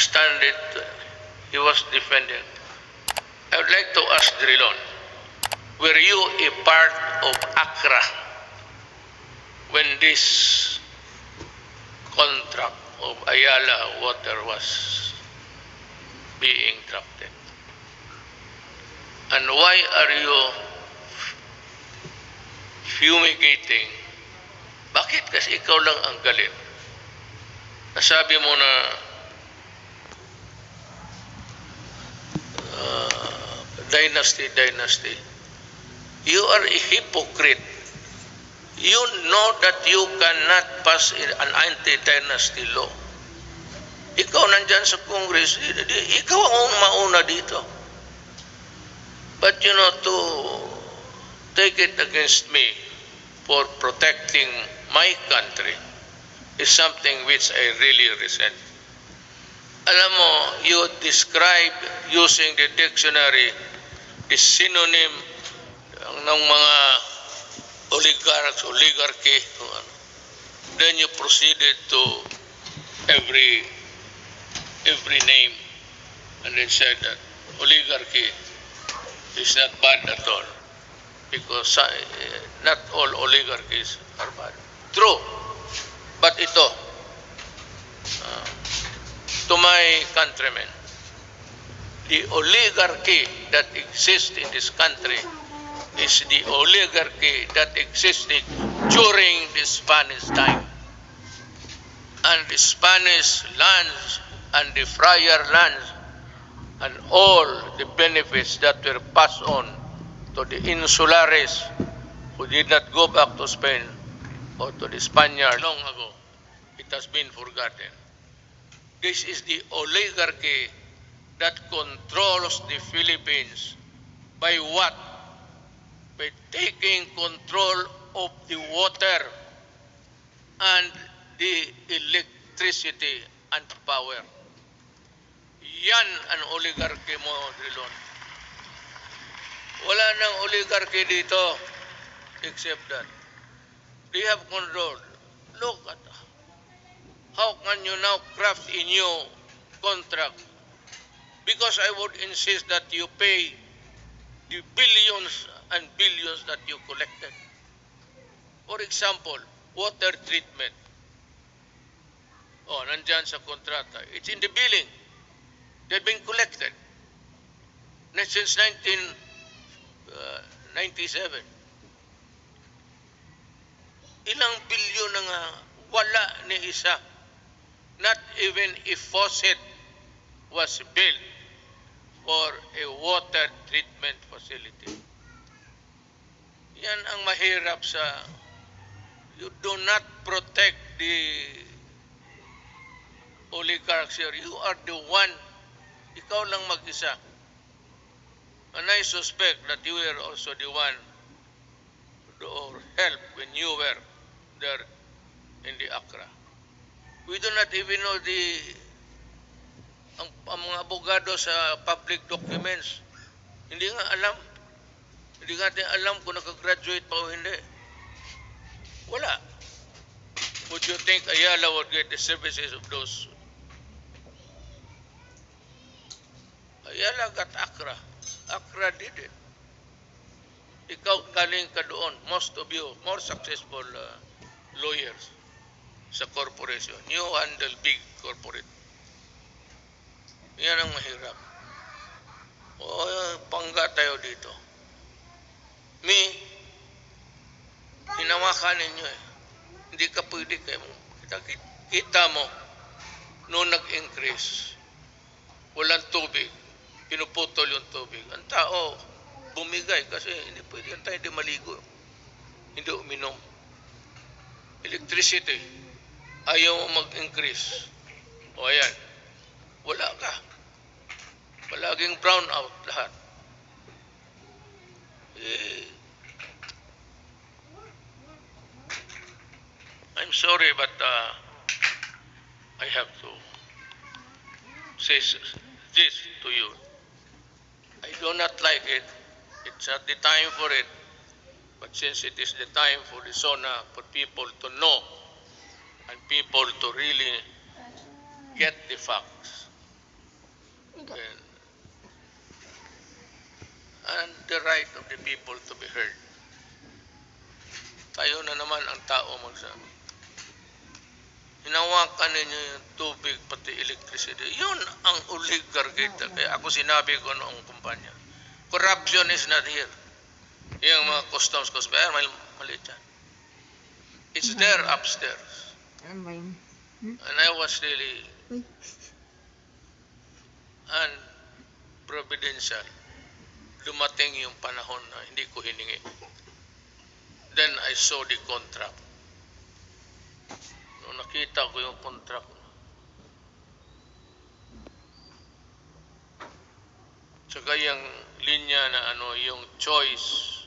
understand it, he was defending. I would like to ask Drilon, were you a part of ACRA when this contract of Ayala Water was being drafted? And why are you fumigating? Bakit kasi ikaw lang ang galit? Nasabi mo na dynasty. You are a hypocrite. You know that you cannot pass an anti-dynasty law. Ikaw nandyan sa Congress, ikaw ang mauna dito. But you know, to take it against me for protecting my country is something which I really resent. Alam mo, you describe using the dictionary the synonym ng mga oligarchy. Then you proceeded to every name and then said that oligarchy is not bad at all because not all oligarchies are bad. True. But ito, to my countrymen, the oligarchy that exists in this country is the oligarchy that existed during the Spanish time. And the Spanish lands and the friar lands and all the benefits that were passed on to the insulares who did not go back to Spain or to the Spaniards long ago, it has been forgotten. This is the oligarchy that controls the Philippines by what? By taking control of the water and the electricity and power. Yan ang oligarchy mo, Drilon. Wala nang oligarchy dito except that they have control. Look at how can you now craft a new contract? Because I would insist that you pay the billions and billions that you collected. For example, water treatment. Oh, nandyan sa kontrata. It's in the billing. They've been collected. Since 1997. Ilang bilyon na nga wala ni isa. Not even a faucet was built for a water treatment facility. Yan ang mahirap sa you do not protect the oligarchs here. You are the one, ikaw lang mag-isa. And I suspect that you were also the one or help when you were there in the Accra. We do not even know ang mga abogado sa public documents. Hindi nga alam. Hindi natin alam kung nakagraduate pa o hindi. Wala. Would you think Ayala would get the services of those? Ayala got Accra. Accra did it. Ikaw galing ka doon. Most of you, more successful lawyers sa corporation. You handle big corporate. Yan ang mahirap. O, pangga tayo dito. Hinawakan ninyo eh. Hindi ka pwede kayo. Kita mo, noong nag-increase, walang tubig, pinuputol yung tubig. Ang tao, bumigay kasi hindi pwede tayo hindi maligo. Hindi uminom. Electricity, ayaw mo mag-increase. O ayan, wala ka. Palaging brown out lahat. I'm sorry, but I have to say this to you. I do not like it. It's not the time for it. But since it is the time for the SONA, for people to know and people to really get the facts, and the right of the people to be heard. Kayo na naman ang tao magsabi. Hinawakan ninyo yung tubig pati electricity. Yun ang oligarchy. Kaya ako sinabi ko noong kumpanya. Corruption is not here. Yung mga customs, mali dyan. It's there upstairs. Ano ba yun? And I was really unprovidential. Dumating yung panahon na hindi ko hiningi. Then I saw the contract. Nung nakita ko yung contract, tsaka yung linya na yung choice